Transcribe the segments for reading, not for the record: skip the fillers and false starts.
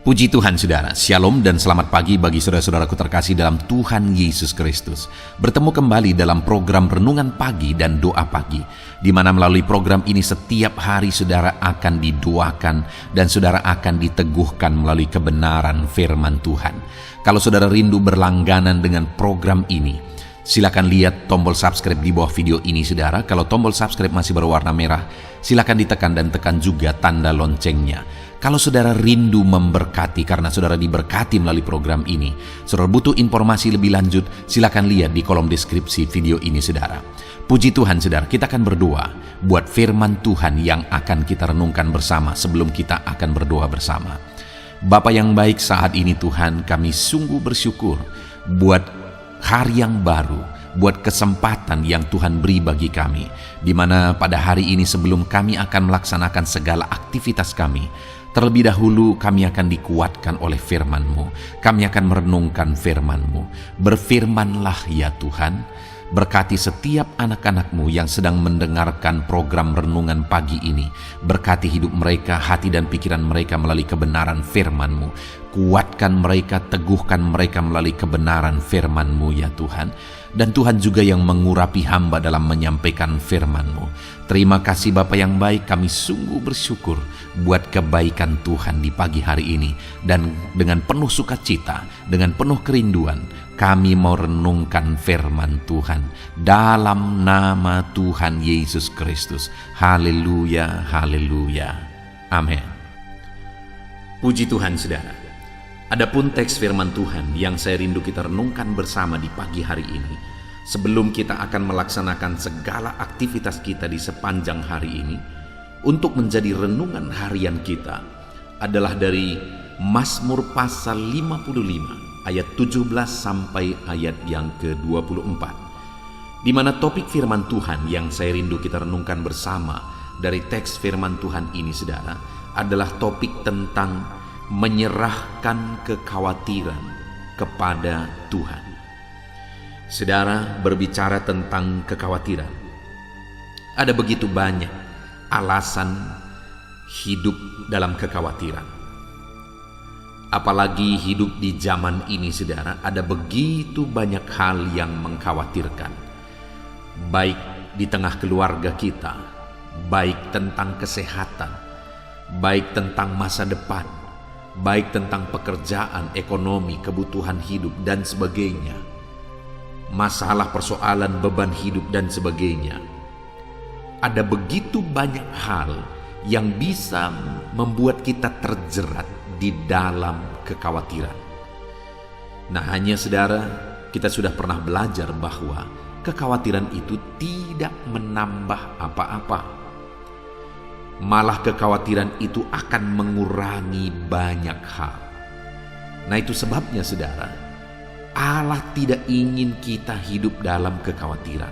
Puji Tuhan saudara, Shalom dan selamat pagi bagi saudara-saudaraku terkasih dalam Tuhan Yesus Kristus. Bertemu kembali dalam program Renungan Pagi dan Doa Pagi, di mana melalui program ini setiap hari saudara akan didoakan dan saudara akan diteguhkan melalui kebenaran firman Tuhan. Kalau saudara rindu berlangganan dengan program ini, silakan lihat tombol subscribe di bawah video ini saudara. Kalau tombol subscribe masih berwarna merah, silakan ditekan dan tekan juga tanda loncengnya. Kalau saudara rindu memberkati karena saudara diberkati melalui program ini, saudara butuh informasi lebih lanjut, silakan lihat di kolom deskripsi video ini saudara. Puji Tuhan saudara, kita akan berdoa buat firman Tuhan yang akan kita renungkan bersama sebelum kita akan berdoa bersama. Bapa yang baik, saat ini Tuhan kami sungguh bersyukur buat hari yang baru, buat kesempatan yang Tuhan beri bagi kami, di mana pada hari ini sebelum kami akan melaksanakan segala aktivitas kami, terlebih dahulu kami akan dikuatkan oleh firman-Mu. Kami akan merenungkan firman-Mu. Berfirmanlah ya Tuhan, berkati setiap anak-anak-Mu yang sedang mendengarkan program renungan pagi ini. Berkati hidup mereka, hati dan pikiran mereka melalui kebenaran firman-Mu. Kuatkan mereka, teguhkan mereka melalui kebenaran firman-Mu ya Tuhan. Dan Tuhan juga yang mengurapi hamba dalam menyampaikan firman-Mu. Terima kasih Bapa yang baik, kami sungguh bersyukur buat kebaikan Tuhan di pagi hari ini. Dan dengan penuh sukacita, dengan penuh kerinduan, kami mau renungkan firman Tuhan dalam nama Tuhan Yesus Kristus. Haleluya, haleluya. Amin. Puji Tuhan saudara. Adapun teks firman Tuhan yang saya rindu kita renungkan bersama di pagi hari ini, sebelum kita akan melaksanakan segala aktivitas kita di sepanjang hari ini, untuk menjadi renungan harian kita, adalah dari Mazmur pasal 55 ayat 17 sampai ayat yang ke-24, di mana topik firman Tuhan yang saya rindu kita renungkan bersama dari teks firman Tuhan ini saudara, adalah topik tentang menyerahkan kekhawatiran kepada Tuhan. Saudara, berbicara tentang kekhawatiran, ada begitu banyak alasan hidup dalam kekhawatiran. Apalagi hidup di zaman ini saudara, ada begitu banyak hal yang mengkhawatirkan. Baik di tengah keluarga kita, baik tentang kesehatan, baik tentang masa depan, baik tentang pekerjaan, ekonomi, kebutuhan hidup, dan sebagainya. Masalah, persoalan, beban hidup, dan sebagainya. Ada begitu banyak hal yang bisa membuat kita terjerat di dalam kekhawatiran. Nah, hanya saudara, kita sudah pernah belajar bahwa kekhawatiran itu tidak menambah apa-apa. Malah kekhawatiran itu akan mengurangi banyak hal. Nah, itu sebabnya saudara, Allah tidak ingin kita hidup dalam kekhawatiran.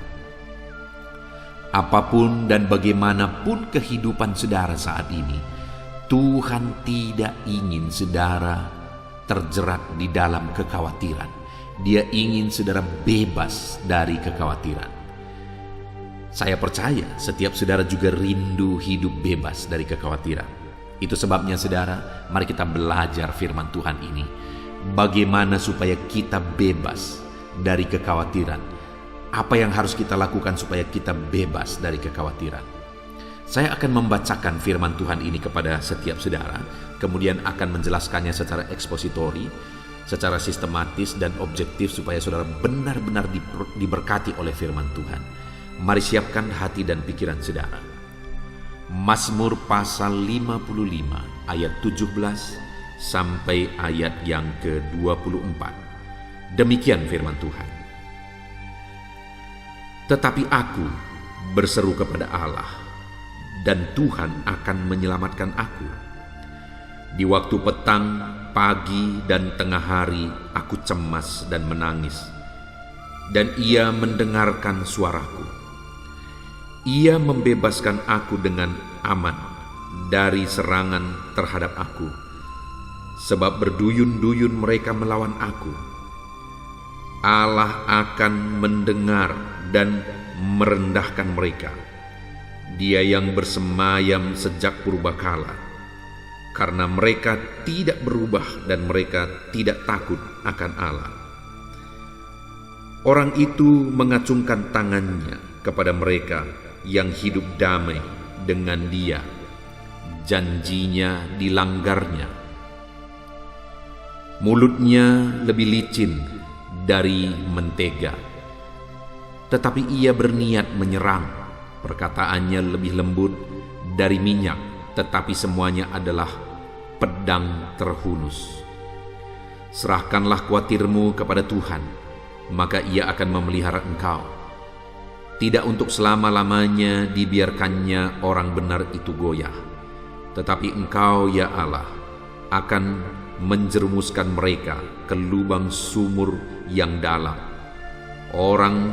Apapun dan bagaimanapun kehidupan saudara saat ini, Tuhan tidak ingin saudara terjerat di dalam kekhawatiran. Dia ingin saudara bebas dari kekhawatiran. Saya percaya setiap saudara juga rindu hidup bebas dari kekhawatiran. Itu sebabnya saudara, mari kita belajar firman Tuhan ini. Bagaimana supaya kita bebas dari kekhawatiran. Apa yang harus kita lakukan supaya kita bebas dari kekhawatiran. Saya akan membacakan firman Tuhan ini kepada setiap saudara, kemudian akan menjelaskannya secara ekspositori, secara sistematis dan objektif supaya saudara benar-benar diberkati oleh firman Tuhan. Mari siapkan hati dan pikiran saudara. Mazmur pasal 55 ayat 17 sampai ayat yang ke-24. Demikian firman Tuhan. Tetapi aku berseru kepada Allah, dan Tuhan akan menyelamatkan aku. Di waktu petang, pagi, dan tengah hari aku cemas dan menangis, dan Ia mendengarkan suaraku. Ia membebaskan aku dengan aman dari serangan terhadap aku, sebab berduyun-duyun mereka melawan aku. Allah akan mendengar dan merendahkan mereka. Dia yang bersemayam sejak purbakala, karena mereka tidak berubah dan mereka tidak takut akan Allah. Orang itu mengacungkan tangannya kepada mereka yang hidup damai dengan Dia. Janjinya dilanggarnya. Mulutnya lebih licin dari mentega, tetapi ia berniat menyerang. Perkataannya lebih lembut dari minyak, tetapi semuanya adalah pedang terhunus. Serahkanlah khawatirmu kepada Tuhan, maka Ia akan memelihara engkau. Tidak untuk selama-lamanya dibiarkannya orang benar itu goyah, tetapi engkau, ya Allah, akan menjerumuskan mereka ke lubang sumur yang dalam. Orang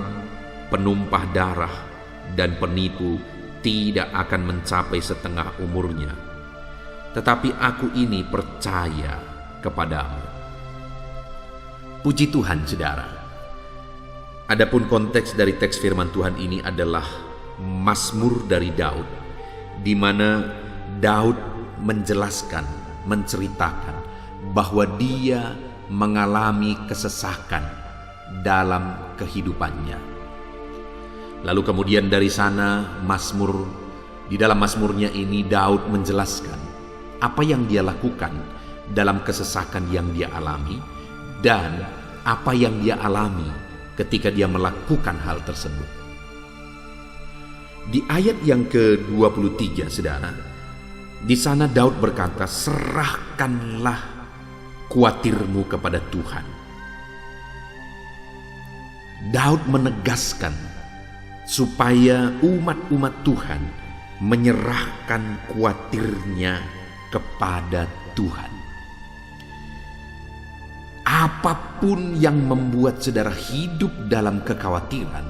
penumpah darah dan penipu tidak akan mencapai setengah umurnya. Tetapi aku ini percaya kepadamu. Puji Tuhan, saudara. Adapun konteks dari teks firman Tuhan ini adalah Mazmur dari Daud, di mana Daud menjelaskan, menceritakan bahwa dia mengalami kesesakan dalam kehidupannya. Lalu kemudian dari sana di dalam Mazmurnya ini Daud menjelaskan apa yang dia lakukan dalam kesesakan yang dia alami dan apa yang dia alami ketika dia melakukan hal tersebut. Di ayat yang ke-23, saudara, di sana Daud berkata, serahkanlah khawatirmu kepada Tuhan. Daud menegaskan supaya umat-umat Tuhan menyerahkan khawatirnya kepada Tuhan. Apapun yang membuat saudara hidup dalam kekhawatiran,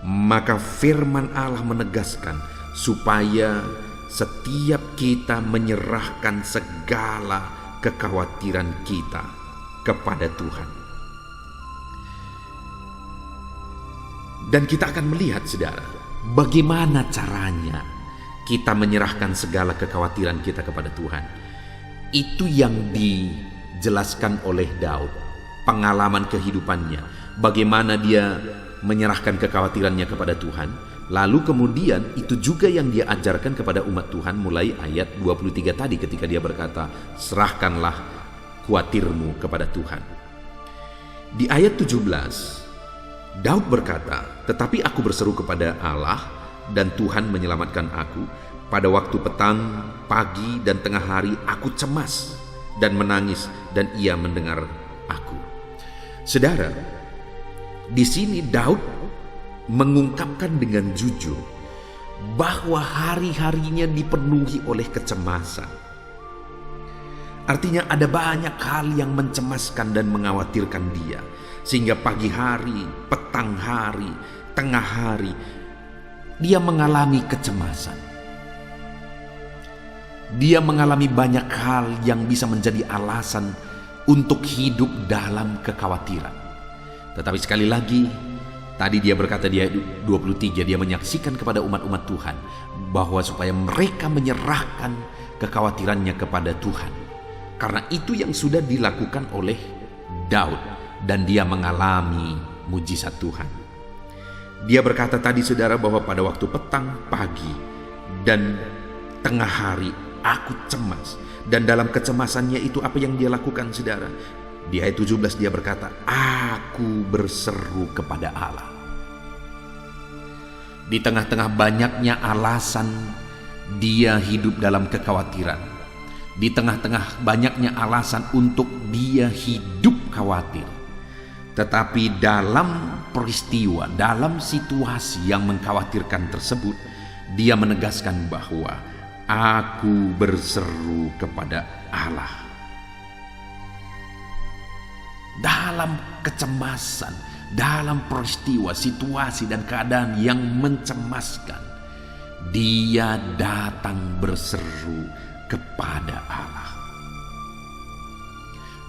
maka firman Allah menegaskan supaya setiap kita menyerahkan segala kekhawatiran kita kepada Tuhan. Dan kita akan melihat, saudara, bagaimana caranya kita menyerahkan segala kekhawatiran kita kepada Tuhan. Itu yang dijelaskan oleh Daud, pengalaman kehidupannya, bagaimana dia menyerahkan kekhawatirannya kepada Tuhan. Lalu kemudian itu juga yang dia ajarkan kepada umat Tuhan mulai ayat 23 tadi ketika dia berkata, serahkanlah khawatirmu kepada Tuhan. Di ayat 17, Daud berkata, tetapi aku berseru kepada Allah dan Tuhan menyelamatkan aku. Pada waktu petang, pagi, dan tengah hari aku cemas dan menangis dan Ia mendengar aku. Saudara, di sini Daud mengungkapkan dengan jujur bahwa hari-harinya dipenuhi oleh kecemasan. Artinya ada banyak hal yang mencemaskan dan mengkhawatirkan dia, sehingga pagi hari, petang hari, tengah hari dia mengalami kecemasan. Dia mengalami banyak hal yang bisa menjadi alasan untuk hidup dalam kekhawatiran. Tetapi sekali lagi, tadi dia berkata di ayat 23, dia menyaksikan kepada umat-umat Tuhan bahwa supaya mereka menyerahkan kekhawatirannya kepada Tuhan. Karena itu yang sudah dilakukan oleh Daud dan dia mengalami mujizat Tuhan. Dia berkata tadi, saudara, bahwa pada waktu petang, pagi, dan tengah hari aku cemas. Dan dalam kecemasannya itu apa yang dia lakukan, saudara? Di ayat 17 dia berkata, aku berseru kepada Allah. Di tengah-tengah banyaknya alasan dia hidup dalam kekhawatiran, di tengah-tengah banyaknya alasan untuk dia hidup khawatir, tetapi dalam peristiwa, dalam situasi yang mengkhawatirkan tersebut, dia menegaskan bahwa aku berseru kepada Allah. Dalam kecemasan, dalam peristiwa, situasi, dan keadaan yang mencemaskan, dia datang berseru kepada Allah.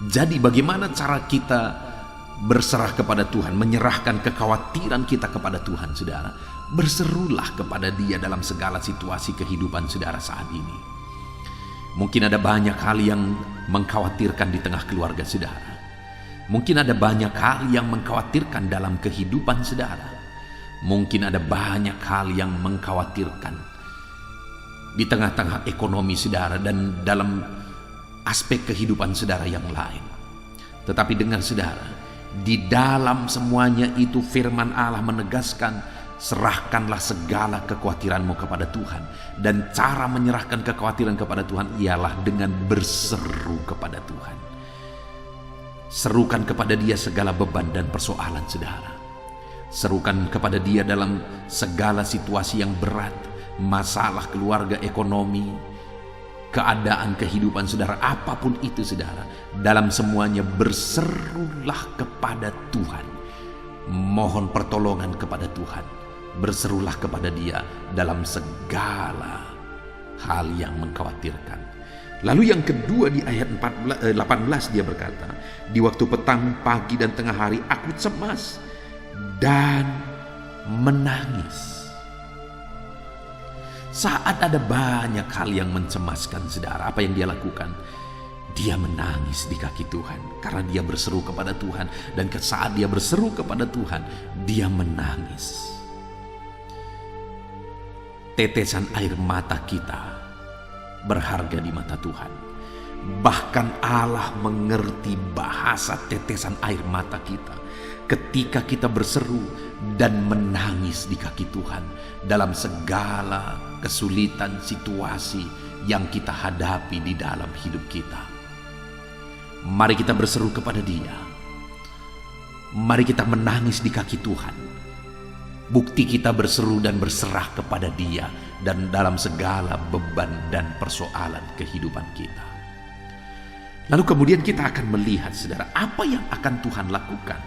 Jadi bagaimana cara kita berserah kepada Tuhan, menyerahkan kekhawatiran kita kepada Tuhan, saudara? Berserulah kepada Dia dalam segala situasi kehidupan saudara saat ini. Mungkin ada banyak hal yang mengkhawatirkan di tengah keluarga saudara. Mungkin ada banyak hal yang mengkhawatirkan dalam kehidupan saudara. Mungkin ada banyak hal yang mengkhawatirkan di tengah-tengah ekonomi saudara dan dalam aspek kehidupan saudara yang lain. Tetapi dengar saudara, di dalam semuanya itu firman Allah menegaskan, serahkanlah segala kekhawatiranmu kepada Tuhan. Dan cara menyerahkan kekhawatiran kepada Tuhan ialah dengan berseru kepada Tuhan. Serukan kepada Dia segala beban dan persoalan saudara. Serukan kepada Dia dalam segala situasi yang berat, masalah keluarga, ekonomi, keadaan kehidupan saudara, apapun itu saudara. Dalam semuanya berserulah kepada Tuhan. Mohon pertolongan kepada Tuhan. Berserulah kepada Dia dalam segala hal yang mengkhawatirkan. Lalu yang kedua di ayat 18 dia berkata, di waktu petang, pagi dan tengah hari aku cemas dan menangis. Saat ada banyak hal yang mencemaskan saudara, apa yang dia lakukan? Dia menangis di kaki Tuhan karena dia berseru kepada Tuhan. Dan saat dia berseru kepada Tuhan, dia menangis. Tetesan air mata kita berharga di mata Tuhan. Bahkan Allah mengerti bahasa tetesan air mata kita ketika kita berseru dan menangis di kaki Tuhan dalam segala kesulitan situasi yang kita hadapi di dalam hidup kita. Mari kita berseru kepada Dia. Mari kita menangis di kaki Tuhan. Bukti kita berseru dan berserah kepada Dia dan dalam segala beban dan persoalan kehidupan kita. Lalu kemudian kita akan melihat saudara, apa yang akan Tuhan lakukan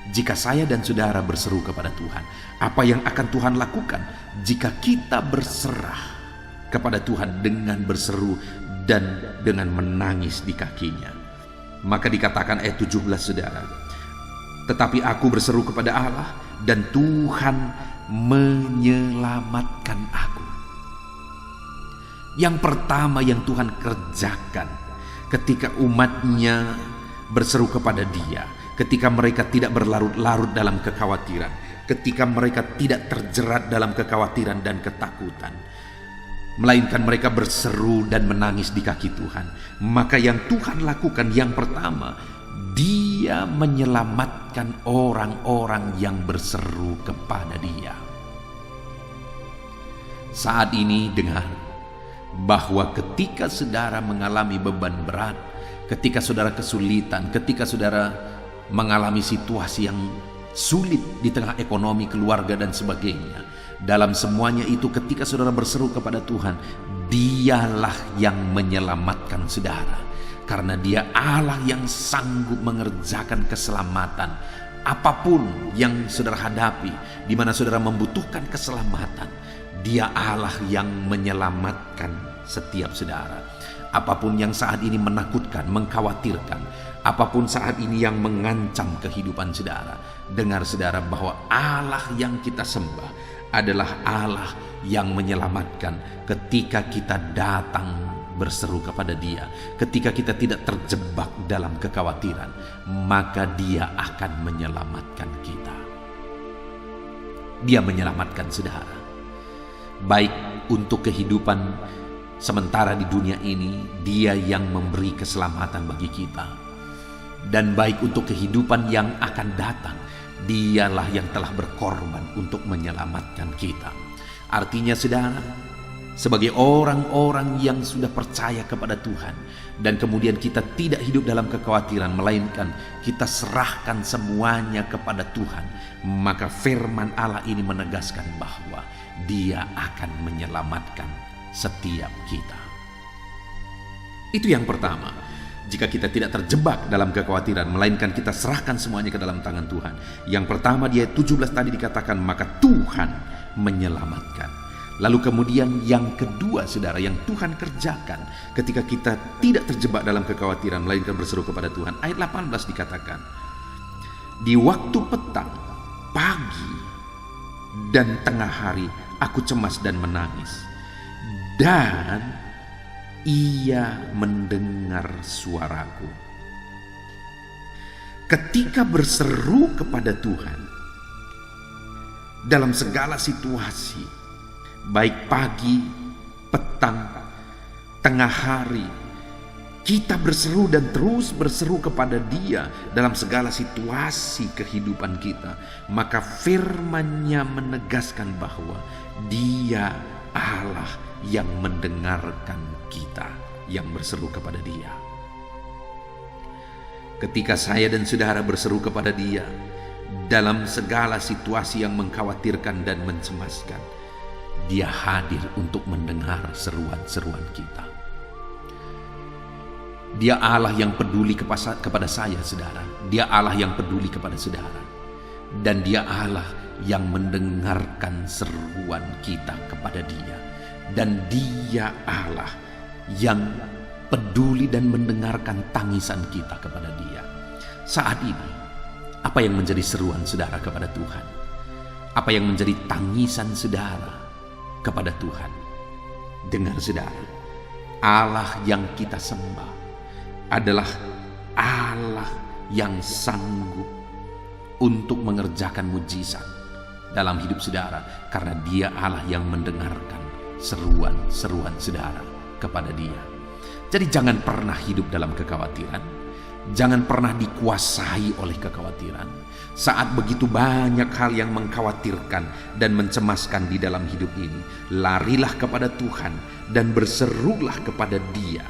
jika saya dan saudara berseru kepada Tuhan. Apa yang akan Tuhan lakukan jika kita berserah kepada Tuhan dengan berseru dan dengan menangis di kakinya. Maka dikatakan ayat 17 saudara, tetapi aku berseru kepada Allah dan Tuhan menyelamatkan aku. Yang pertama yang Tuhan kerjakan ketika umatnya berseru kepada Dia, ketika mereka tidak berlarut-larut dalam kekhawatiran, ketika mereka tidak terjerat dalam kekhawatiran dan ketakutan, melainkan mereka berseru dan menangis di kaki Tuhan. Maka yang Tuhan lakukan yang pertama, Dia menyelamatkan orang-orang yang berseru kepada Dia. Saat ini dengar bahwa ketika saudara mengalami beban berat, ketika saudara kesulitan, ketika saudara mengalami situasi yang sulit di tengah ekonomi, keluarga dan sebagainya, dalam semuanya itu ketika saudara berseru kepada Tuhan, Dialah yang menyelamatkan saudara. Karena Dia Allah yang sanggup mengerjakan keselamatan. Apapun yang saudara hadapi, di mana saudara membutuhkan keselamatan, Dia Allah yang menyelamatkan setiap saudara. Apapun yang saat ini menakutkan, mengkhawatirkan, apapun saat ini yang mengancam kehidupan saudara, dengar saudara bahwa Allah yang kita sembah adalah Allah yang menyelamatkan ketika kita datang berseru kepada Dia. Ketika kita tidak terjebak dalam kekhawatiran, maka Dia akan menyelamatkan kita. Dia menyelamatkan saudara, baik untuk kehidupan sementara di dunia ini, Dia yang memberi keselamatan bagi kita, dan baik untuk kehidupan yang akan datang, Dialah yang telah berkorban untuk menyelamatkan kita. Artinya saudara, sebagai orang-orang yang sudah percaya kepada Tuhan, dan kemudian kita tidak hidup dalam kekhawatiran, melainkan kita serahkan semuanya kepada Tuhan, maka firman Allah ini menegaskan bahwa Dia akan menyelamatkan setiap kita. Itu yang pertama. Jika kita tidak terjebak dalam kekhawatiran, melainkan kita serahkan semuanya ke dalam tangan Tuhan. Yang pertama di ayat 17 tadi dikatakan, maka Tuhan menyelamatkan. Lalu kemudian yang kedua saudara, yang Tuhan kerjakan ketika kita tidak terjebak dalam kekhawatiran, melainkan berseru kepada Tuhan. Ayat 18 dikatakan, di waktu petang, pagi, dan tengah hari aku cemas dan menangis. Dan Ia mendengar suaraku. Ketika berseru kepada Tuhan dalam segala situasi, baik pagi, petang, tengah hari, kita berseru dan terus berseru kepada Dia dalam segala situasi kehidupan kita, maka firman-Nya menegaskan bahwa Dia Allah yang mendengarkan kita yang berseru kepada Dia. Ketika saya dan saudara berseru kepada Dia dalam segala situasi yang mengkhawatirkan dan mencemaskan, Dia hadir untuk mendengar seruan-seruan kita. Dia Allah yang peduli kepada saya, saudara. Dia Allah yang peduli kepada saudara. Dan Dia Allah yang mendengarkan seruan kita kepada Dia. Dan Dia Allah yang peduli dan mendengarkan tangisan kita kepada Dia. Saat ini, apa yang menjadi seruan saudara kepada Tuhan? Apa yang menjadi tangisan saudara kepada Tuhan? Dengar saudara, Allah yang kita sembah adalah Allah yang sanggup untuk mengerjakan mujizat dalam hidup saudara, karena Dia Allah yang mendengarkan seruan-seruan saudara kepada Dia. Jadi jangan pernah hidup dalam kekhawatiran, jangan pernah dikuasai oleh kekhawatiran. Saat begitu banyak hal yang mengkhawatirkan dan mencemaskan di dalam hidup ini, larilah kepada Tuhan dan berserulah kepada Dia.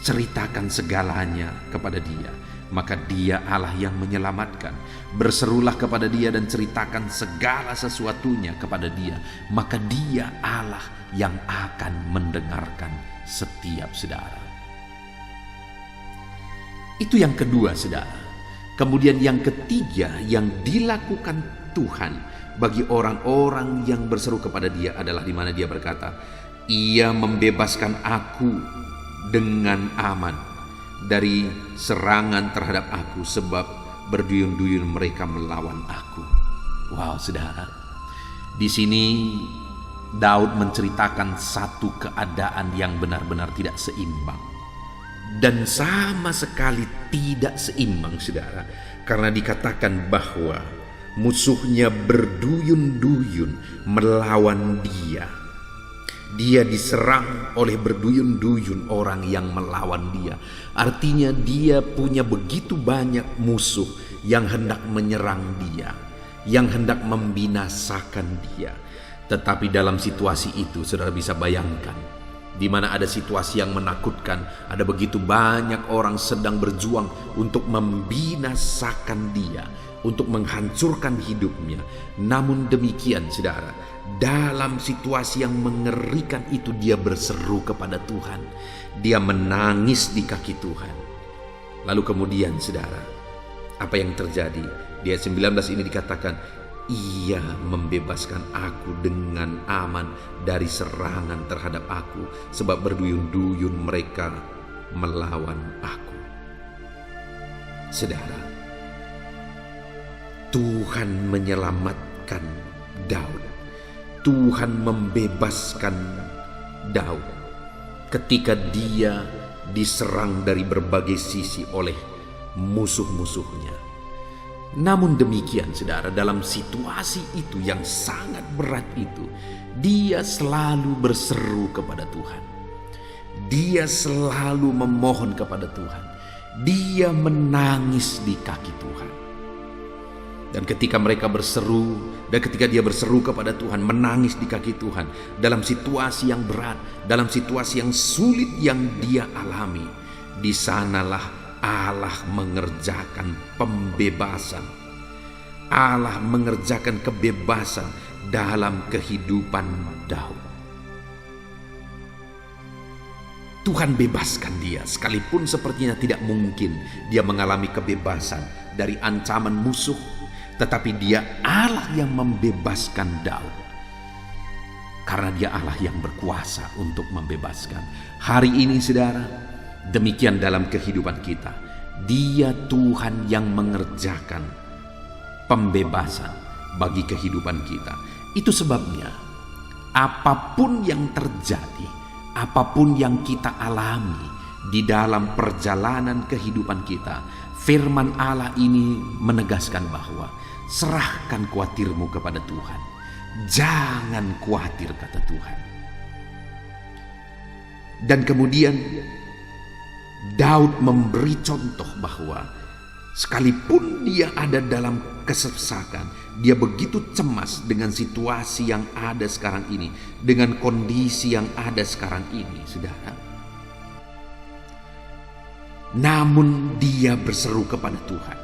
Ceritakan segalanya kepada Dia, maka Dia Allah yang menyelamatkan. Berserulah kepada Dia dan ceritakan segala sesuatunya kepada Dia, maka Dia Allah yang akan mendengarkan setiap saudara. Itu yang kedua, saudara. Kemudian yang ketiga yang dilakukan Tuhan bagi orang-orang yang berseru kepada Dia adalah di mana Dia berkata, Ia membebaskan aku dengan aman dari serangan terhadap aku, sebab berduyun-duyun mereka melawan aku. Wow, saudara. Di sini Daud menceritakan satu keadaan yang benar-benar tidak seimbang. Dan sama sekali tidak seimbang, saudara. Karena dikatakan bahwa musuhnya berduyun-duyun melawan dia. Dia diserang oleh berduyun-duyun orang yang melawan dia. Artinya dia punya begitu banyak musuh yang hendak menyerang dia, yang hendak membinasakan dia. Tetapi dalam situasi itu, saudara bisa bayangkan, di mana ada situasi yang menakutkan, ada begitu banyak orang sedang berjuang untuk membinasakan dia, untuk menghancurkan hidupnya. Namun demikian, saudara, dalam situasi yang mengerikan itu dia berseru kepada Tuhan. Dia menangis di kaki Tuhan. Lalu kemudian, saudara, apa yang terjadi? Di ayat 19 ini dikatakan, Ia membebaskan aku dengan aman dari serangan terhadap aku, sebab berduyun-duyun mereka melawan aku. Saudara, Tuhan menyelamatkan Daud. Tuhan membebaskan Daud ketika dia diserang dari berbagai sisi oleh musuh-musuhnya. Namun demikian, saudara, dalam situasi itu yang sangat berat itu, dia selalu berseru kepada Tuhan. Dia selalu memohon kepada Tuhan. Dia menangis di kaki Tuhan. Dan ketika mereka berseru, dan ketika dia berseru kepada Tuhan, menangis di kaki Tuhan, dalam situasi yang berat, dalam situasi yang sulit yang dia alami, di sanalah Allah mengerjakan pembebasan. Allah mengerjakan kebebasan dalam kehidupan Daud. Tuhan bebaskan dia, sekalipun sepertinya tidak mungkin dia mengalami kebebasan dari ancaman musuh, tetapi dia Allah yang membebaskan Daud. Karena dia Allah yang berkuasa untuk membebaskan. Hari ini, saudara, demikian dalam kehidupan kita. Dia Tuhan yang mengerjakan pembebasan bagi kehidupan kita. Itu sebabnya apapun yang terjadi, apapun yang kita alami di dalam perjalanan kehidupan kita, firman Allah ini menegaskan bahwa serahkan khawatirmu kepada Tuhan. Jangan khawatir, kata Tuhan. Dan kemudian Daud memberi contoh bahwa sekalipun dia ada dalam kesesakan, dia begitu cemas dengan situasi yang ada sekarang ini, dengan kondisi yang ada sekarang ini, saudara. Namun dia berseru kepada Tuhan.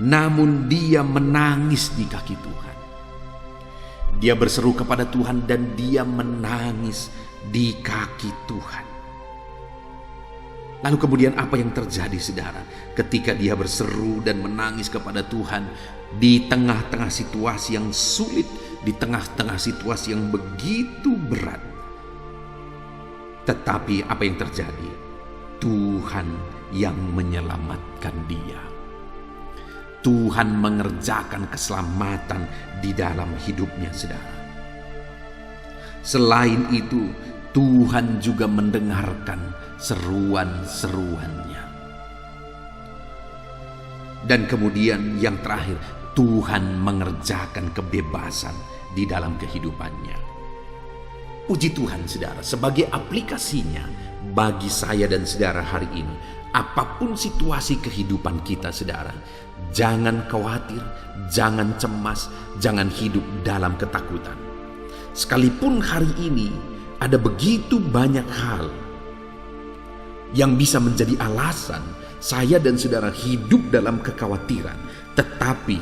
Namun dia menangis di kaki Tuhan. Dia berseru kepada Tuhan dan dia menangis di kaki Tuhan. Lalu kemudian apa yang terjadi, saudara? Ketika dia berseru dan menangis kepada Tuhan di tengah-tengah situasi yang sulit, di tengah-tengah situasi yang begitu berat. Tetapi apa yang terjadi? Tuhan yang menyelamatkan dia. Tuhan mengerjakan keselamatan di dalam hidupnya, saudara. Selain itu, Tuhan juga mendengarkan seruan-seruannya. Dan kemudian yang terakhir, Tuhan mengerjakan kebebasan di dalam kehidupannya. Puji Tuhan, saudara, sebagai aplikasinya bagi saya dan saudara hari ini, apapun situasi kehidupan kita, saudara, jangan khawatir, jangan cemas, jangan hidup dalam ketakutan. Sekalipun hari ini ada begitu banyak hal yang bisa menjadi alasan saya dan saudara hidup dalam kekhawatiran, tetapi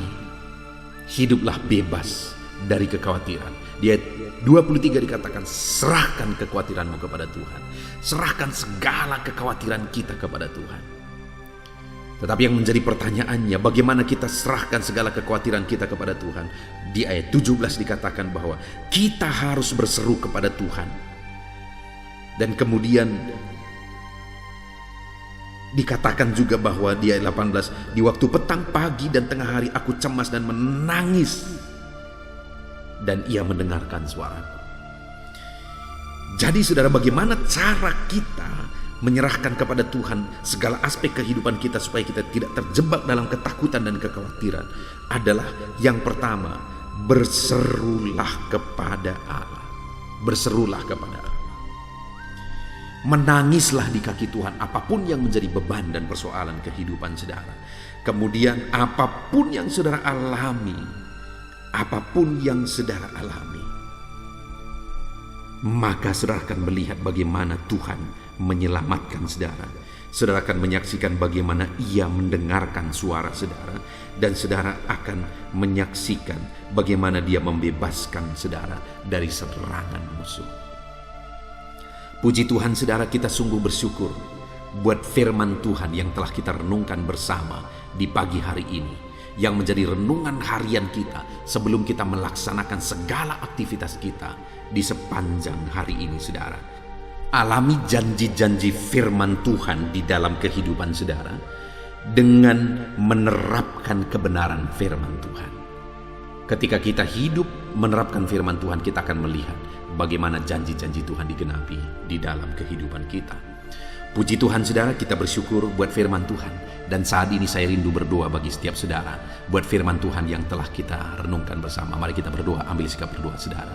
hiduplah bebas dari kekhawatiran. Di ayat 23 dikatakan, serahkan kekhawatiranmu kepada Tuhan. Serahkan segala kekhawatiran kita kepada Tuhan. Tetapi yang menjadi pertanyaannya, bagaimana kita serahkan segala kekhawatiran kita kepada Tuhan? Di ayat 17 dikatakan bahwa kita harus berseru kepada Tuhan. Dan kemudian dikatakan juga bahwa di ayat 18, di waktu petang, pagi, dan tengah hari aku cemas dan menangis, dan ia mendengarkan suaraku. Jadi saudara, bagaimana cara kita menyerahkan kepada Tuhan segala aspek kehidupan kita supaya kita tidak terjebak dalam ketakutan dan kekhawatiran? Adalah yang pertama, berserulah kepada Allah. Berserulah kepada Allah. Menangislah di kaki Tuhan apapun yang menjadi beban dan persoalan kehidupan saudara. Kemudian apapun yang saudara alami, maka saudara akan melihat bagaimana Tuhan menyelamatkan saudara. Saudara akan menyaksikan bagaimana ia mendengarkan suara saudara, dan saudara akan menyaksikan bagaimana dia membebaskan saudara dari serangan musuh. Puji Tuhan, saudara, kita sungguh bersyukur buat firman Tuhan yang telah kita renungkan bersama di pagi hari ini, yang menjadi renungan harian kita sebelum kita melaksanakan segala aktivitas kita di sepanjang hari ini, saudara. Alami janji-janji firman Tuhan di dalam kehidupan saudara dengan menerapkan kebenaran firman Tuhan. Ketika kita hidup menerapkan firman Tuhan, kita akan melihat bagaimana janji-janji Tuhan digenapi di dalam kehidupan kita. Puji Tuhan, saudara, kita bersyukur buat firman Tuhan. Dan saat ini saya rindu berdoa bagi setiap saudara buat firman Tuhan yang telah kita renungkan bersama. Mari kita berdoa, ambil sikap berdoa, saudara.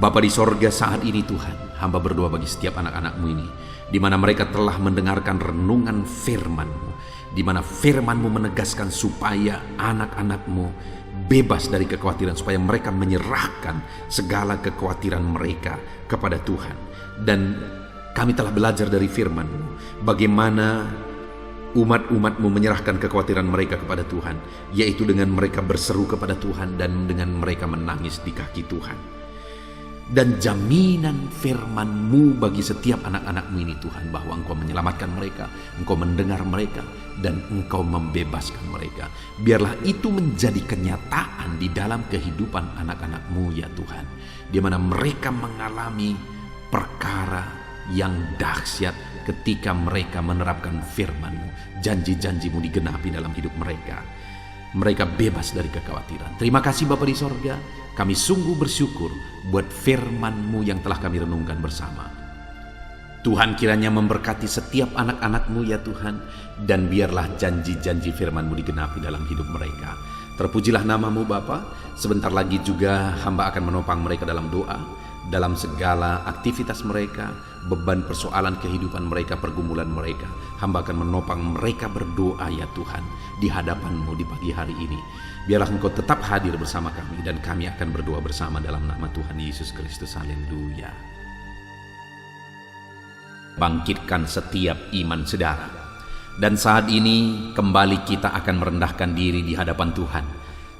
Bapa di sorga, saat ini Tuhan, hamba berdoa bagi setiap anak-anak-Mu ini, di mana mereka telah mendengarkan renungan firman-Mu, di mana firman-Mu menegaskan supaya anak-anak-Mu bebas dari kekhawatiran, supaya mereka menyerahkan segala kekhawatiran mereka kepada Tuhan. Dan kami telah belajar dari firman-Mu bagaimana umat-umat-Mu menyerahkan kekhawatiran mereka kepada Tuhan, yaitu dengan mereka berseru kepada Tuhan dan dengan mereka menangis di kaki Tuhan. Dan jaminan firman-Mu bagi setiap anak-anak-Mu ini Tuhan, bahwa Engkau menyelamatkan mereka, Engkau mendengar mereka, dan Engkau membebaskan mereka. Biarlah itu menjadi kenyataan di dalam kehidupan anak-anak-Mu ya Tuhan, di mana mereka mengalami perkara yang dahsyat ketika mereka menerapkan firman-Mu. Janji-janji-Mu digenapi dalam hidup mereka. mereka bebas dari kekhawatiran. Terima kasih Bapa di sorga, kami sungguh bersyukur buat firman-Mu yang telah kami renungkan bersama. Tuhan kiranya memberkati setiap anak-anak-Mu ya Tuhan, dan biarlah janji-janji firman-Mu digenapi dalam hidup mereka. Terpujilah nama-Mu Bapa. Sebentar lagi juga hamba akan menopang mereka dalam doa, dalam segala aktivitas mereka, beban persoalan kehidupan mereka, pergumulan mereka. Hamba akan menopang mereka berdoa ya Tuhan di hadapan-Mu di pagi hari ini. Biarlah Engkau tetap hadir bersama kami, dan kami akan berdoa bersama dalam nama Tuhan Yesus Kristus. Haleluya. Bangkitkan setiap iman saudara. Dan saat ini kembali kita akan merendahkan diri di hadapan Tuhan.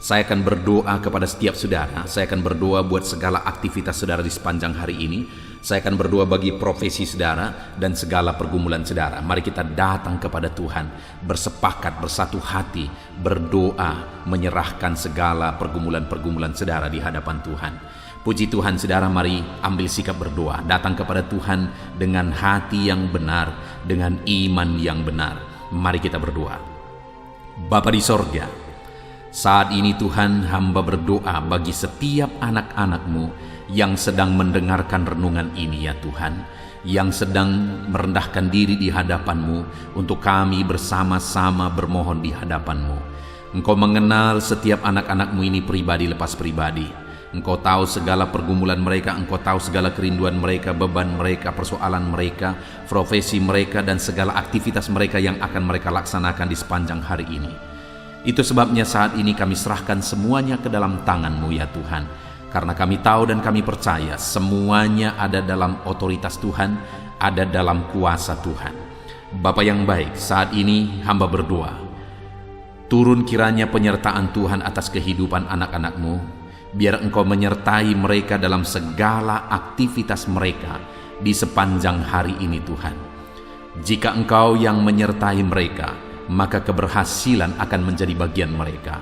Saya akan berdoa kepada setiap saudara. Saya akan berdoa buat segala aktivitas saudara di sepanjang hari ini. Saya akan berdoa bagi profesi saudara dan segala pergumulan saudara. Mari kita datang kepada Tuhan, bersepakat, bersatu hati, berdoa, menyerahkan segala pergumulan-pergumulan saudara di hadapan Tuhan. Puji Tuhan saudara, mari ambil sikap berdoa. Datang kepada Tuhan dengan hati yang benar, dengan iman yang benar. Mari kita berdoa. Bapa di sorga, saat ini Tuhan, hamba berdoa bagi setiap anak-anak-Mu yang sedang mendengarkan renungan ini ya Tuhan, yang sedang merendahkan diri di hadapan-Mu untuk kami bersama-sama bermohon di hadapan-Mu. Engkau mengenal setiap anak-anak-Mu ini pribadi lepas pribadi. Engkau tahu segala pergumulan mereka, Engkau tahu segala kerinduan mereka, beban mereka, persoalan mereka, profesi mereka, dan segala aktivitas mereka yang akan mereka laksanakan di sepanjang hari ini. Itu sebabnya saat ini kami serahkan semuanya ke dalam tangan-Mu ya Tuhan. Karena kami tahu dan kami percaya semuanya ada dalam otoritas Tuhan, ada dalam kuasa Tuhan. Bapa yang baik, saat ini hamba berdoa. Turun kiranya penyertaan Tuhan atas kehidupan anak-anak-Mu. Biar Engkau menyertai mereka dalam segala aktivitas mereka di sepanjang hari ini Tuhan. Jika Engkau yang menyertai mereka, maka keberhasilan akan menjadi bagian mereka.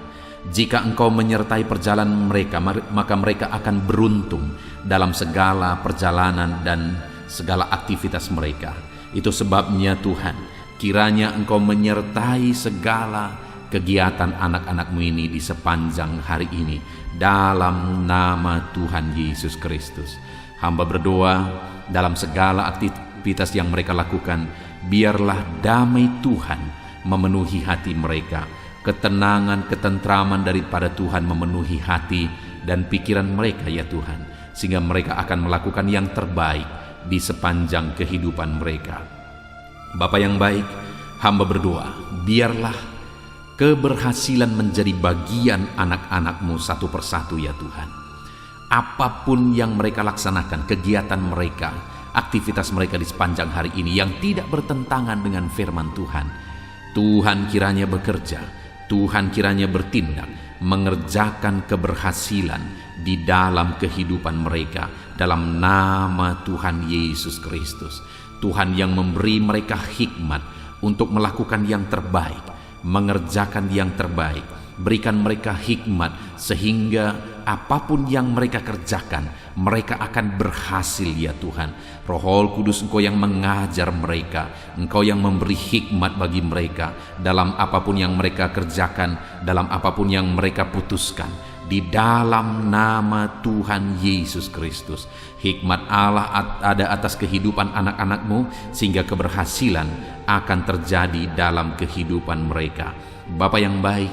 Jika Engkau menyertai perjalanan mereka, maka mereka akan beruntung dalam segala perjalanan dan segala aktivitas mereka. Itu sebabnya Tuhan, kiranya Engkau menyertai segala kegiatan anak-anak-Mu ini di sepanjang hari ini, dalam nama Tuhan Yesus Kristus. Hamba berdoa dalam segala aktivitas yang mereka lakukan, biarlah damai Tuhan memenuhi hati mereka, ketenangan, ketentraman daripada Tuhan memenuhi hati dan pikiran mereka ya Tuhan, sehingga mereka akan melakukan yang terbaik di sepanjang kehidupan mereka. Bapa yang baik, hamba berdoa, biarlah keberhasilan menjadi bagian anak-anak-Mu satu persatu ya Tuhan. Apapun yang mereka laksanakan, kegiatan mereka, aktivitas mereka di sepanjang hari ini yang tidak bertentangan dengan firman Tuhan, Tuhan kiranya bekerja, Tuhan kiranya bertindak, mengerjakan keberhasilan di dalam kehidupan mereka, dalam nama Tuhan Yesus Kristus. Tuhan yang memberi mereka hikmat untuk melakukan yang terbaik, mengerjakan yang terbaik. Berikan mereka hikmat sehingga apapun yang mereka kerjakan, mereka akan berhasil ya Tuhan. Roh Kudus, Engkau yang mengajar mereka, Engkau yang memberi hikmat bagi mereka dalam apapun yang mereka kerjakan, dalam apapun yang mereka putuskan. Di dalam nama Tuhan Yesus Kristus, hikmat Allah ada atas kehidupan anak-anak-Mu, sehingga keberhasilan akan terjadi dalam kehidupan mereka. Bapa yang baik,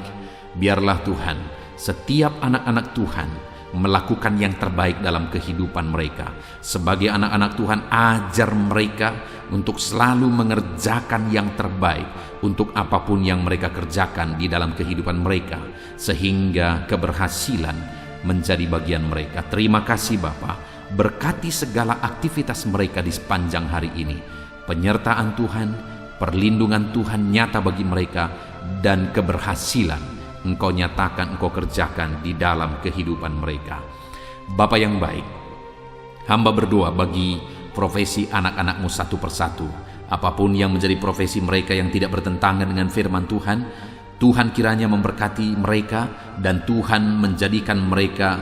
biarlah Tuhan, setiap anak-anak Tuhan melakukan yang terbaik dalam kehidupan mereka. Sebagai anak-anak Tuhan, ajar mereka untuk selalu mengerjakan yang terbaik untuk apapun yang mereka kerjakan di dalam kehidupan mereka, sehingga keberhasilan menjadi bagian mereka. Terima kasih Bapa, berkati segala aktivitas mereka di sepanjang hari ini. Penyertaan Tuhan, perlindungan Tuhan nyata bagi mereka, dan keberhasilan Engkau nyatakan, Engkau kerjakan di dalam kehidupan mereka. Bapa yang baik, hamba berdoa bagi profesi anak-anak-Mu satu persatu. Apapun yang menjadi profesi mereka yang tidak bertentangan dengan firman Tuhan, Tuhan kiranya memberkati mereka, dan Tuhan menjadikan mereka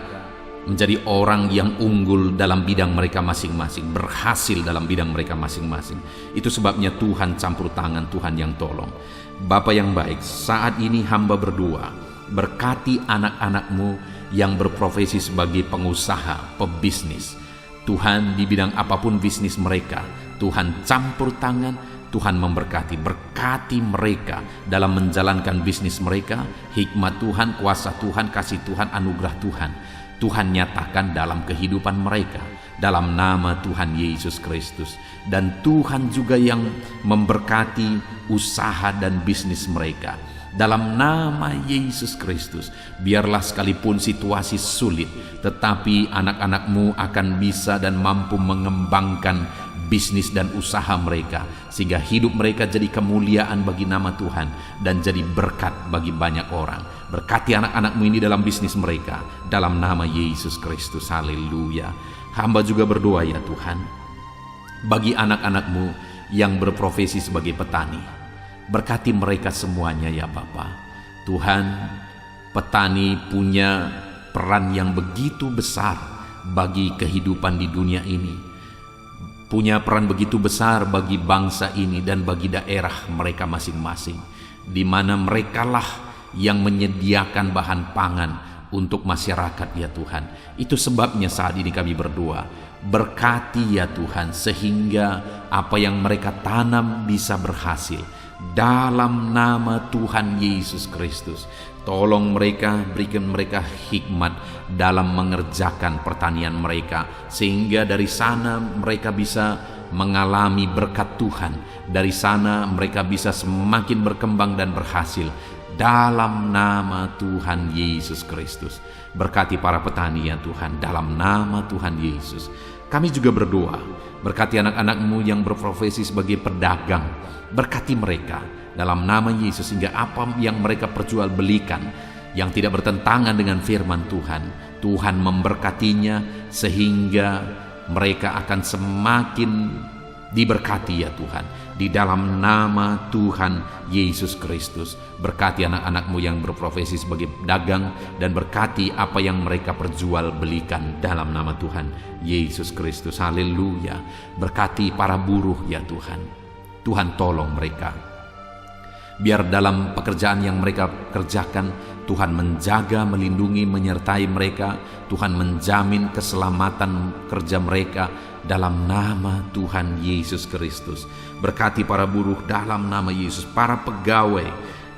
menjadi orang yang unggul dalam bidang mereka masing-masing, berhasil dalam bidang mereka masing-masing. Itu sebabnya Tuhan campur tangan, Tuhan yang tolong. Bapa yang baik, saat ini hamba berdoa Berkati anak-anak-Mu yang berprofesi sebagai pengusaha, pebisnis. Tuhan, di bidang apapun bisnis mereka, Tuhan campur tangan, Tuhan memberkati. Berkati mereka dalam menjalankan bisnis mereka. Hikmat Tuhan, kuasa Tuhan, kasih Tuhan, anugerah Tuhan, Tuhan nyatakan dalam kehidupan mereka, dalam nama Tuhan Yesus Kristus. Dan Tuhan juga yang memberkati usaha dan bisnis mereka, dalam nama Yesus Kristus. Biarlah sekalipun situasi sulit, tetapi anak-anak-Mu akan bisa dan mampu mengembangkan bisnis dan usaha mereka, sehingga hidup mereka jadi kemuliaan bagi nama Tuhan dan jadi berkat bagi banyak orang. Berkati anak-anak-Mu ini dalam bisnis mereka, dalam nama Yesus Kristus. Haleluya. Hamba juga berdoa ya Tuhan, bagi anak-anak-Mu yang berprofesi sebagai petani. Berkati mereka semuanya ya Bapa. Tuhan, petani punya peran yang begitu besar bagi kehidupan di dunia ini. Punya peran begitu besar bagi bangsa ini dan bagi daerah mereka masing-masing, di mana merekalah yang menyediakan bahan pangan untuk masyarakat ya Tuhan. Itu sebabnya saat ini kami berdoa, berkati ya Tuhan, sehingga apa yang mereka tanam bisa berhasil. Dalam nama Tuhan Yesus Kristus, tolong mereka, berikan mereka hikmat dalam mengerjakan pertanian mereka, sehingga dari sana mereka bisa mengalami berkat Tuhan. Dari sana mereka bisa semakin berkembang dan berhasil. Dalam nama Tuhan Yesus Kristus, berkati para petani ya Tuhan, dalam nama Tuhan Yesus. Kami juga berdoa, berkati anak-anak-Mu yang berprofesi sebagai pedagang. Berkati mereka dalam nama Yesus, sehingga apa yang mereka perjualbelikan yang tidak bertentangan dengan firman Tuhan, Tuhan memberkatinya sehingga mereka akan semakin diberkati ya Tuhan. Di dalam nama Tuhan Yesus Kristus, berkati anak-anak-Mu yang berprofesi sebagai pedagang, dan berkati apa yang mereka perjualbelikan dalam nama Tuhan Yesus Kristus. Haleluya. Berkati para buruh ya Tuhan. Tuhan tolong mereka, biar dalam pekerjaan yang mereka kerjakan, Tuhan menjaga, melindungi, menyertai mereka. Tuhan menjamin keselamatan kerja mereka dalam nama Tuhan Yesus Kristus. Berkati para buruh dalam nama Yesus, para pegawai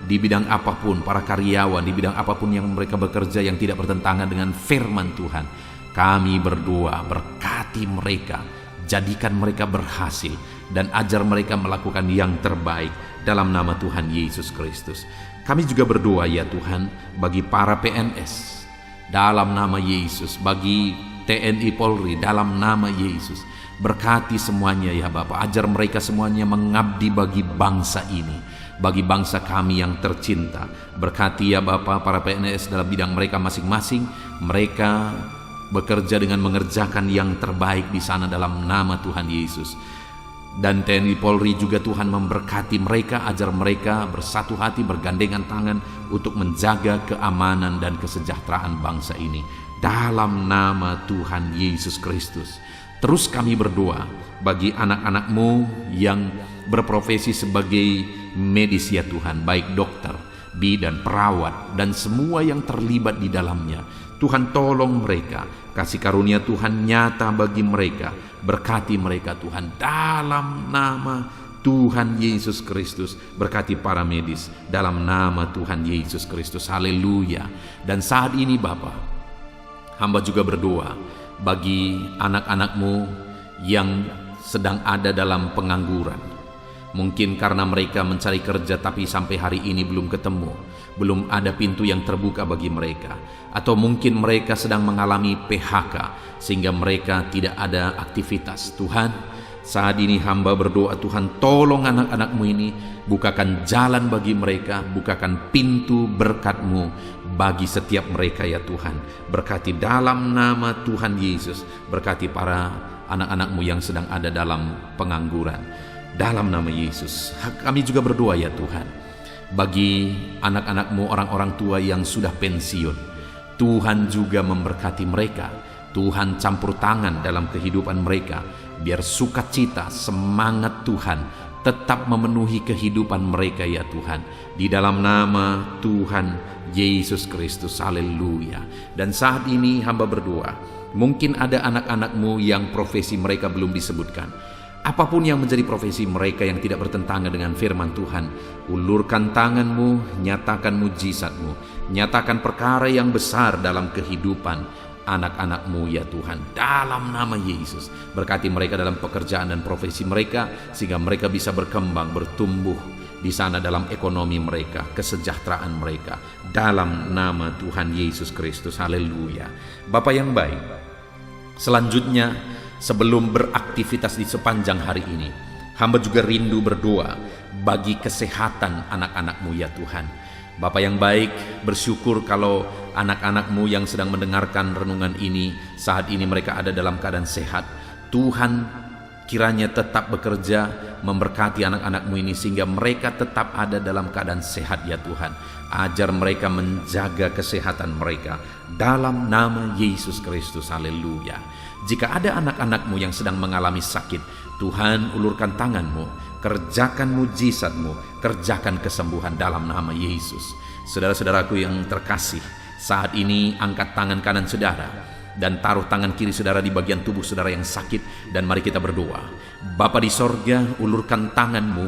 di bidang apapun, para karyawan di bidang apapun yang mereka bekerja yang tidak bertentangan dengan firman Tuhan. Kami berdoa, berkati mereka, jadikan mereka berhasil, dan ajar mereka melakukan yang terbaik dalam nama Tuhan Yesus Kristus. Kami juga berdoa ya Tuhan, bagi para PNS dalam nama Yesus, bagi TNI Polri dalam nama Yesus. Berkati semuanya ya Bapa, ajar mereka semuanya mengabdi bagi bangsa ini, bagi bangsa kami yang tercinta. Berkati ya Bapa para PNS dalam bidang mereka masing-masing. Mereka bekerja dengan mengerjakan yang terbaik di sana dalam nama Tuhan Yesus. Dan TNI Polri juga Tuhan memberkati mereka, ajar mereka bersatu hati, bergandengan tangan untuk menjaga keamanan dan kesejahteraan bangsa ini dalam nama Tuhan Yesus Kristus. Terus kami berdoa bagi anak-anak-Mu yang berprofesi sebagai medis ya Tuhan, baik dokter, bidan, perawat, dan semua yang terlibat di dalamnya. Tuhan tolong mereka, kasih karunia Tuhan nyata bagi mereka. Berkati mereka Tuhan dalam nama Tuhan Yesus Kristus. Berkati para medis dalam nama Tuhan Yesus Kristus. Haleluya. Dan saat ini Bapa, hamba juga berdoa bagi anak-anak-Mu yang sedang ada dalam pengangguran. Mungkin karena mereka mencari kerja tapi sampai hari ini belum ketemu, belum ada pintu yang terbuka bagi mereka. Atau mungkin mereka sedang mengalami PHK sehingga mereka tidak ada aktivitas. Tuhan, saat ini hamba berdoa, Tuhan tolong anak-anak-Mu ini, bukakan jalan bagi mereka, bukakan pintu berkat-Mu bagi setiap mereka ya Tuhan. Berkati dalam nama Tuhan Yesus, berkati para anak-anak-Mu yang sedang ada dalam pengangguran dalam nama Yesus. Kami juga berdoa ya Tuhan, bagi anak-anak-Mu, orang-orang tua yang sudah pensiun, Tuhan juga memberkati mereka. Tuhan campur tangan dalam kehidupan mereka, biar sukacita, semangat Tuhan tetap memenuhi kehidupan mereka ya Tuhan. Di dalam nama Tuhan Yesus Kristus. Haleluya. Dan saat ini hamba berdoa, mungkin ada anak-anakmu yang profesi mereka belum disebutkan. Apapun yang menjadi profesi mereka yang tidak bertentangan dengan firman Tuhan, ulurkan tanganmu, nyatakan mujizatmu, nyatakan perkara yang besar dalam kehidupan anak-anakmu ya Tuhan, dalam nama Yesus. Berkati mereka dalam pekerjaan dan profesi mereka, sehingga mereka bisa berkembang, bertumbuh di sana dalam ekonomi mereka, kesejahteraan mereka, dalam nama Tuhan Yesus Kristus. Haleluya. Bapa yang baik, selanjutnya sebelum beraktivitas di sepanjang hari ini, hamba juga rindu berdoa bagi kesehatan anak-anakmu ya Tuhan. Bapa yang baik, bersyukur kalau anak-anakmu yang sedang mendengarkan renungan ini, saat ini mereka ada dalam keadaan sehat. Tuhan kiranya tetap bekerja memberkati anak-anakmu ini sehingga mereka tetap ada dalam keadaan sehat ya Tuhan. Ajar mereka menjaga kesehatan mereka dalam nama Yesus Kristus. Haleluya. Jika ada anak-anakmu yang sedang mengalami sakit, Tuhan ulurkan tanganmu, kerjakan mujizatmu, kerjakan kesembuhan dalam nama Yesus. Saudara-saudaraku yang terkasih, saat ini angkat tangan kanan saudara dan taruh tangan kiri saudara di bagian tubuh saudara yang sakit, dan mari kita berdoa. Bapa di sorga, ulurkan tanganmu,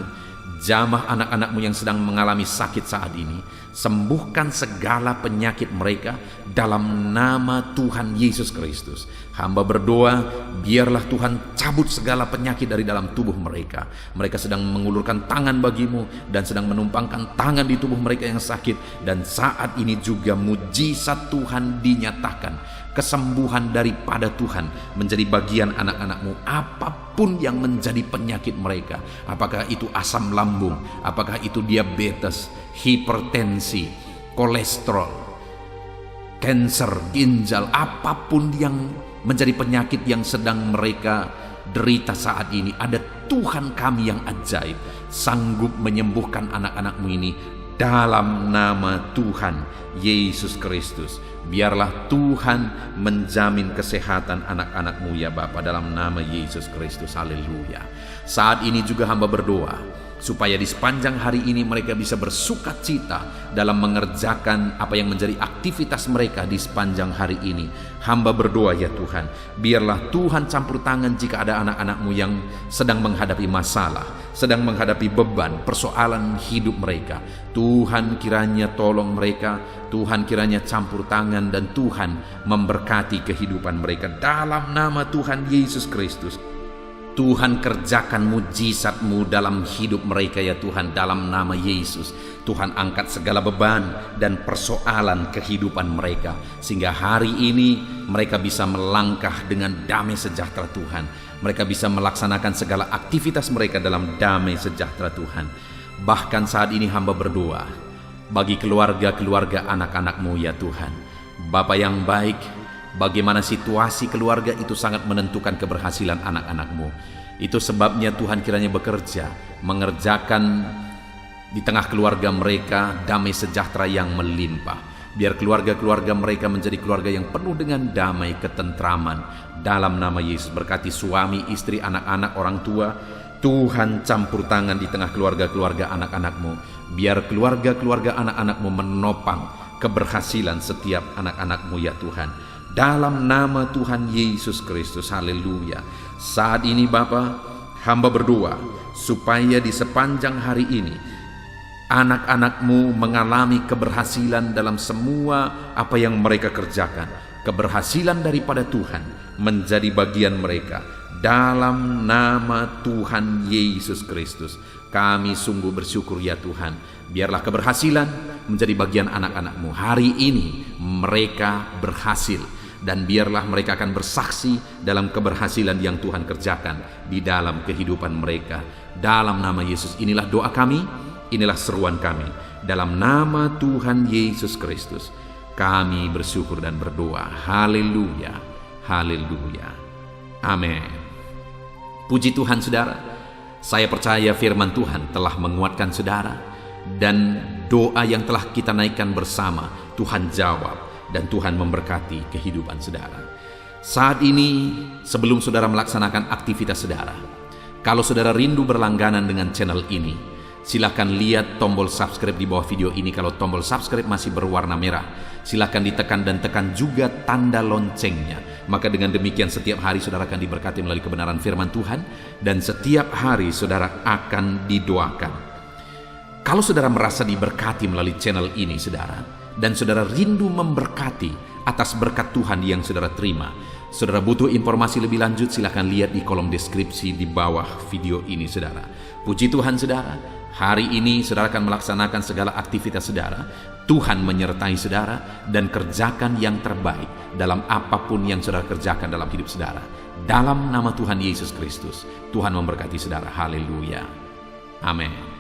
jamah anak-anakmu yang sedang mengalami sakit saat ini, sembuhkan segala penyakit mereka dalam nama Tuhan Yesus Kristus. Hamba berdoa, biarlah Tuhan cabut segala penyakit dari dalam tubuh mereka. Mereka sedang mengulurkan tangan bagimu dan sedang menumpangkan tangan di tubuh mereka yang sakit, dan saat ini juga mujizat Tuhan dinyatakan. Kesembuhan daripada Tuhan menjadi bagian anak-anakmu. Apapun yang menjadi penyakit mereka, apakah itu asam lambung, apakah itu diabetes, hipertensi, kolesterol, kanker ginjal, apapun yang menjadi penyakit yang sedang mereka derita saat ini, ada Tuhan kami yang ajaib sanggup menyembuhkan anak-anakmu ini dalam nama Tuhan Yesus Kristus. Biarlah Tuhan menjamin kesehatan anak-anakmu ya Bapa, dalam nama Yesus Kristus. Haleluya. Saat ini juga hamba berdoa supaya di sepanjang hari ini mereka bisa bersukacita dalam mengerjakan apa yang menjadi aktivitas mereka di sepanjang hari ini. Hamba berdoa ya Tuhan, biarlah Tuhan campur tangan jika ada anak-anakmu yang sedang menghadapi masalah, sedang menghadapi beban, persoalan hidup mereka. Tuhan kiranya tolong mereka, Tuhan kiranya campur tangan, dan Tuhan memberkati kehidupan mereka dalam nama Tuhan Yesus Kristus. Tuhan kerjakan mujizat-Mu dalam hidup mereka ya Tuhan, dalam nama Yesus. Tuhan angkat segala beban dan persoalan kehidupan mereka, sehingga hari ini mereka bisa melangkah dengan damai sejahtera Tuhan. Mereka bisa melaksanakan segala aktivitas mereka dalam damai sejahtera Tuhan. Bahkan saat ini hamba berdoa bagi keluarga-keluarga anak-anak-Mu ya Tuhan. Bapa yang baik, bagaimana situasi keluarga itu sangat menentukan keberhasilan anak-anakmu. Itu sebabnya Tuhan kiranya bekerja, mengerjakan di tengah keluarga mereka damai sejahtera yang melimpah. Biar keluarga-keluarga mereka menjadi keluarga yang penuh dengan damai, ketentraman. Dalam nama Yesus, berkati suami, istri, anak-anak, orang tua. Tuhan campur tangan di tengah keluarga-keluarga anak-anakmu. Biar keluarga-keluarga anak-anakmu menopang keberhasilan setiap anak-anakmu ya Tuhan, dalam nama Tuhan Yesus Kristus. Haleluya. Saat ini Bapa, hamba berdoa supaya di sepanjang hari ini anak-anakmu mengalami keberhasilan dalam semua apa yang mereka kerjakan. Keberhasilan daripada Tuhan menjadi bagian mereka dalam nama Tuhan Yesus Kristus. Kami sungguh bersyukur ya Tuhan. Biarlah keberhasilan menjadi bagian anak-anakmu. Hari ini mereka berhasil, dan biarlah mereka akan bersaksi dalam keberhasilan yang Tuhan kerjakan di dalam kehidupan mereka. Dalam nama Yesus, inilah doa kami, inilah seruan kami. Dalam nama Tuhan Yesus Kristus, kami bersyukur dan berdoa. Haleluya, haleluya, amin. Puji Tuhan saudara, saya percaya firman Tuhan telah menguatkan saudara, dan doa yang telah kita naikkan bersama Tuhan jawab, dan Tuhan memberkati kehidupan saudara. Saat ini sebelum saudara melaksanakan aktivitas saudara, kalau saudara rindu berlangganan dengan channel ini, Silakan lihat tombol subscribe di bawah video ini. Kalau tombol subscribe masih berwarna merah, silakan ditekan dan tekan juga tanda loncengnya. Maka dengan demikian setiap hari saudara akan diberkati melalui kebenaran firman Tuhan, dan setiap hari saudara akan didoakan. Kalau saudara merasa diberkati melalui channel ini saudara, dan saudara rindu memberkati atas berkat Tuhan yang saudara terima, saudara butuh informasi lebih lanjut, silakan lihat di kolom deskripsi di bawah video ini saudara. Puji Tuhan saudara, hari ini saudara akan melaksanakan segala aktivitas saudara. Tuhan menyertai saudara dan kerjakan yang terbaik dalam apapun yang saudara kerjakan dalam hidup saudara. Dalam nama Tuhan Yesus Kristus, Tuhan memberkati saudara. Haleluya. Amin.